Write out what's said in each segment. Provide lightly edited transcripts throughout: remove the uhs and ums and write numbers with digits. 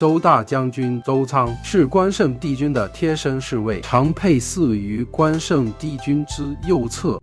周大将军周仓是关胜帝君的贴身侍卫，常配祀于关胜帝君之右侧。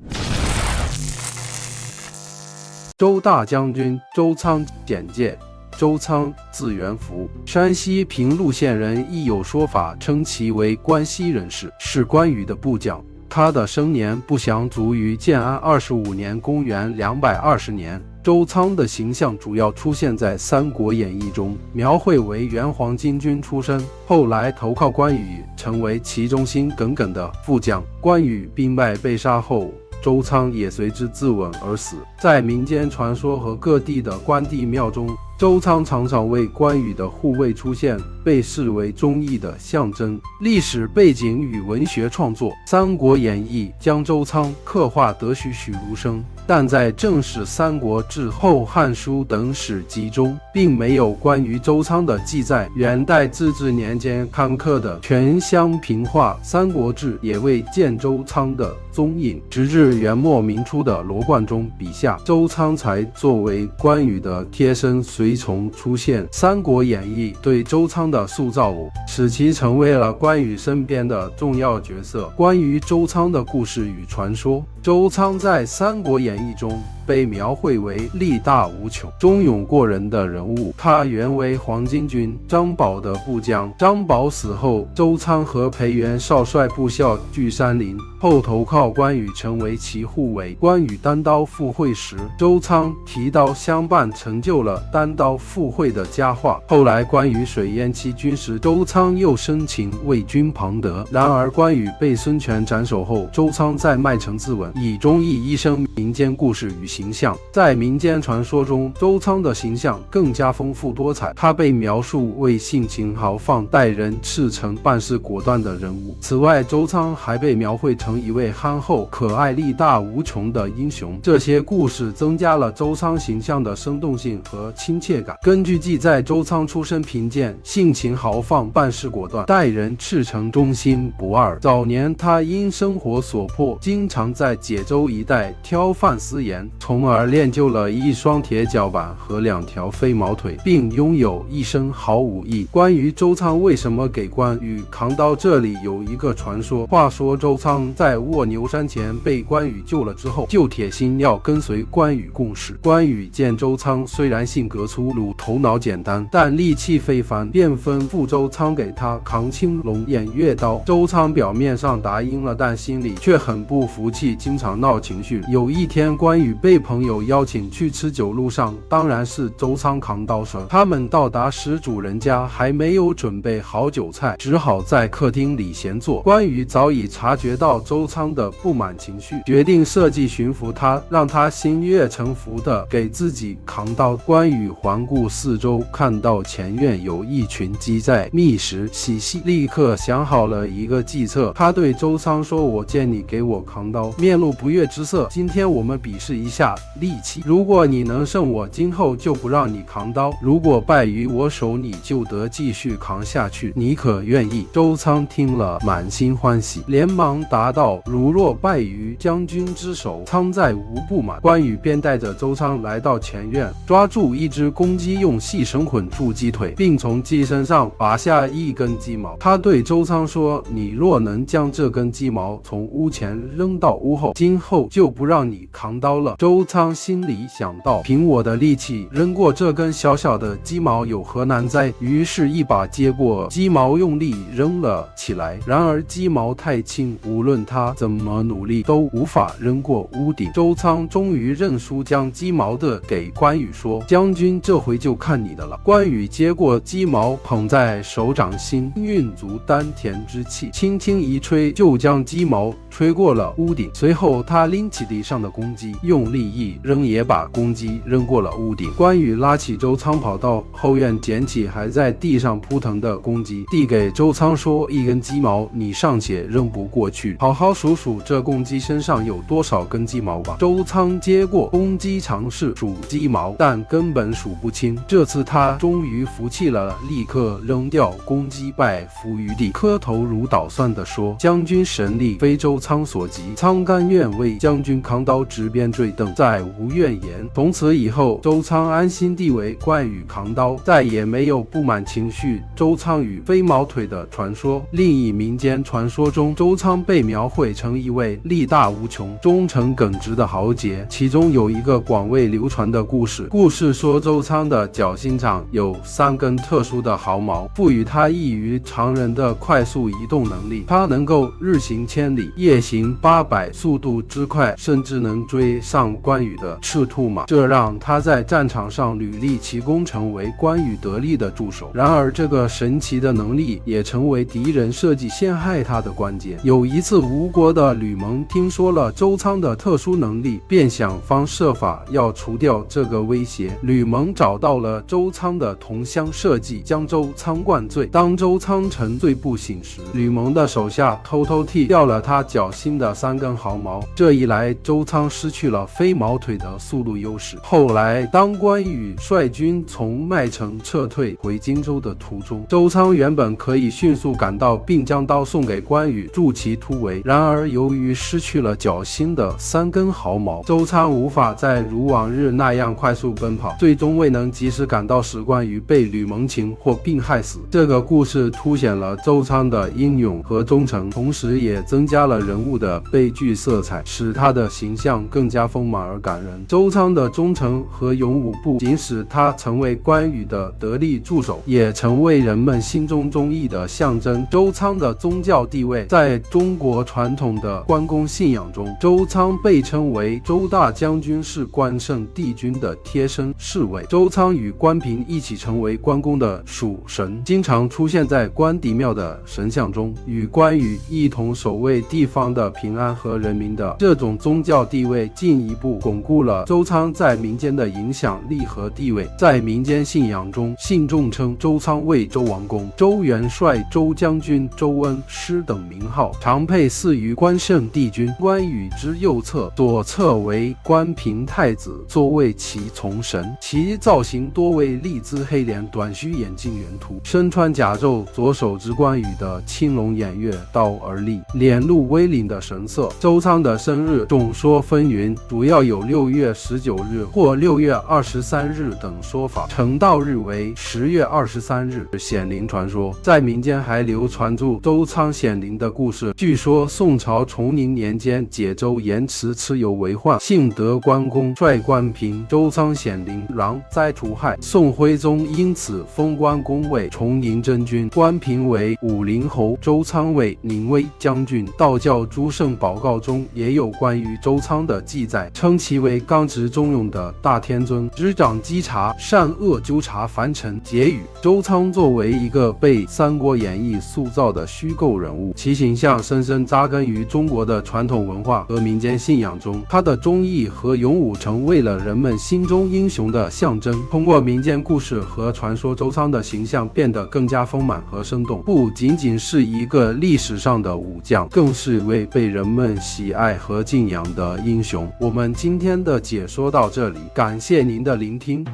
周大将军周仓简介：周仓，字元福，山西平陆县人，亦有说法称其为关西人士，是关羽的部将。他的生年不详，卒于建安25年，公元220年。周仓的形象主要出现在《三国演义》中，描绘为元黄巾军出身，后来投靠关羽，成为其忠心耿耿的副将。关羽兵败被杀后，周仓也随之自刎而死。在民间传说和各地的关帝庙中，周仓常常为关羽的护卫出现，被视为忠义的象征。历史背景与文学创作，《三国演义》将周仓刻画得栩栩如生，但在正史《三国志》后《汉书》等史籍中，并没有关于周仓的记载。元代自治年间刊刻的《全乡评话·三国志》也未见周仓的踪影，直至元末明初的罗贯中笔下，周仓才作为关羽的贴身随从出现。《三国演义》对周仓的塑造，使其成为了关羽身边的重要角色。关于周仓的故事与传说，周仓在《三国演义》中被描绘为力大无穷、忠勇过人的人物。他原为黄巾军张宝的部将，张宝死后，周仓和裴元少率部校据山林，后投靠关羽，成为其护卫。关羽单刀赴会时，周仓提刀相伴，成就了单刀赴会的佳话。后来关羽水淹七军时，周仓又生情为军旁得。然而关羽被孙权斩首后，周仓在麦城自刎，以忠义一生。民间故事与形象，在民间传说中，周仓的形象更加丰富多彩。他被描述为性情豪放、待人赤诚、办事果断的人物。此外，周仓还被描绘成一位憨厚、可爱、力大无穷的英雄。这些故事增加了周仓形象的生动性和亲切感。根据记载，周仓出身贫贱，性情豪放，办事果断，待人赤诚，忠心不二。早年他因生活所迫，经常在解州一带挑贩私盐，从而练就了一双铁脚板和2条飞毛腿，并拥有一身好武艺。关于周仓为什么给关羽扛刀，这里有一个传说。话说周仓在卧牛山前被关羽救了之后，就铁心要跟随关羽共事。关羽见周仓虽然性格粗鲁、头脑简单，但力气非凡，便吩咐周仓给他扛青龙偃月刀。周仓表面上答应了，但心里却很不服气，经常闹情绪。有一天，关羽被朋友邀请去吃酒，路上当然是周仓扛刀时。他们到达时，主人家还没有准备好酒菜，只好在客厅里闲坐。关羽早已察觉到周仓的不满情绪，决定设计驯服他，让他心悦诚服地给自己扛刀。关羽环顾四周，看到前院有一群鸡在觅食嬉戏，立刻想好了一个计策。他对周仓说：“我见你给我扛刀，面露不悦之色，今天我们比试一下力气，如果你能胜我，今后就不让你扛刀；如果败于我手，你就得继续扛下去，你可愿意？”周仓听了满心欢喜，连忙答道：“如若败于将军之手，仓在无不满。”关羽便带着周仓来到前院，抓住一只公鸡，用细绳捆住鸡腿，并从鸡身上拔下一根鸡毛。他对周仓说：“你若能将这根鸡毛从屋前扔到屋后，今后就不让你扛刀了。”周仓心里想到，凭我的力气扔过这根小小的鸡毛有何难哉？于是一把接过鸡毛，用力扔了起来。然而鸡毛太轻，无论他怎么努力都无法扔过屋顶。周仓终于认输，将鸡毛的给关羽说：“将军，这回就看你的了。”关羽接过鸡毛，捧在手掌心，运足丹田之气，轻轻一吹，就将鸡毛吹过了屋顶。随后他拎起地上的公鸡，用力一扔，也把公鸡扔过了屋顶。关羽拉起周仓，跑到后院，捡起还在地上扑腾的公鸡，递给周仓说：“一根鸡毛你尚且扔不过去，好好数数这公鸡身上有多少根鸡毛吧。”周仓接过公鸡，尝试数鸡毛，但根本数不清。这次他终于服气了，立刻扔掉公鸡，拜伏于地，磕头如捣蒜地说：“将军神力非周仓所及，仓甘愿为将军扛刀，执鞭坠镫。正，再无怨言。从此以后，周仓安心地为关羽扛刀，再也没有不满情绪周仓与飞毛腿的传说。另一民间传说中，周仓被描绘成一位力大无穷、忠诚耿直的豪杰，其中有一个广为流传的故事。故事说，周仓的脚心上有3根特殊的毫毛，赋予他异于常人的快速移动能力。他能够日行千里，夜行800，速度之快，甚至能追上关羽的赤兔马，这让他在战场上屡立奇功，成为关羽得力的助手。然而，这个神奇的能力也成为敌人设计陷害他的关键。有一次，吴国的吕蒙听说了周仓的特殊能力，便想方设法要除掉这个威胁。吕蒙找到了周仓的同乡，设计将周仓灌醉。当周仓沉醉不醒时，吕蒙的手下偷偷剃掉了他脚心的3根毫毛。这一来，周仓失去了飞毛腿的速度优势。后来，当关羽率军从麦城撤退回荆州的途中，周仓原本可以迅速赶到，并将刀送给关羽助其突围。然而，由于失去了脚心的3根毫毛，周仓无法再如往日那样快速奔跑，最终未能及时赶到，使关羽被吕蒙擒获并害死。这个故事凸显了周仓的英勇和忠诚，同时也增加了人物的悲剧色彩，使他的形象更加丰满而感人。周仓的忠诚和勇武不仅使他成为关羽的得力助手，也成为人们心中忠义的象征。周仓的宗教地位，在中国传统的关公信仰中，周仓被称为周大将军，是关圣帝君的贴身侍卫。周仓与关平一起成为关公的属神，经常出现在关帝庙的神像中，与关羽一同守卫地方的平安和人民的这种宗教地位，进一步巩固了周仓在民间的影响力和地位。在民间信仰中，信众称周仓为周王公、周元帅、周将军、周恩师等名号，常配祀于关圣帝君。关羽之右侧，左侧为关平太子，座位其从神，其造型多为立姿黑脸、短须眼镜圆秃，身穿甲胄，左手执关羽的青龙偃月刀而立，脸露威凛的神色。周仓的生日众说纷纭，主要有6月19日或6月23日等说法，成道日为10月23日。显灵传说在民间还流传著周仓显灵的故事。据说宋朝崇宁年间，解州盐池蚩尤为患，幸得关公率关平、周仓显灵，攘灾除害。宋徽宗因此封关公为崇宁真君，关平为武陵侯，周仓为宁威将军。道教诸圣宝告中也有关于周仓的记载，称其为刚直忠勇的大天尊，执掌稽查，善恶纠察凡尘。结语：周仓作为一个被《三国演义》塑造的虚构人物，其形象深深扎根于中国的传统文化和民间信仰中。他的忠义和勇武成为了人们心中英雄的象征。通过民间故事和传说，周仓的形象变得更加丰满和生动，不仅仅是一个历史上的武将，更是一位被人们喜爱和敬仰的英雄。我们今天的解说到这里，感谢您的聆听。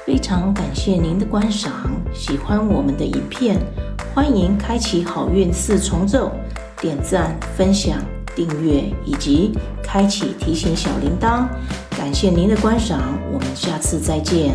非常感谢您的观赏，喜欢我们的影片，欢迎开启好运4重奏，点赞、分享、订阅以及开启提醒小铃铛。感谢您的观赏，我们下次再见。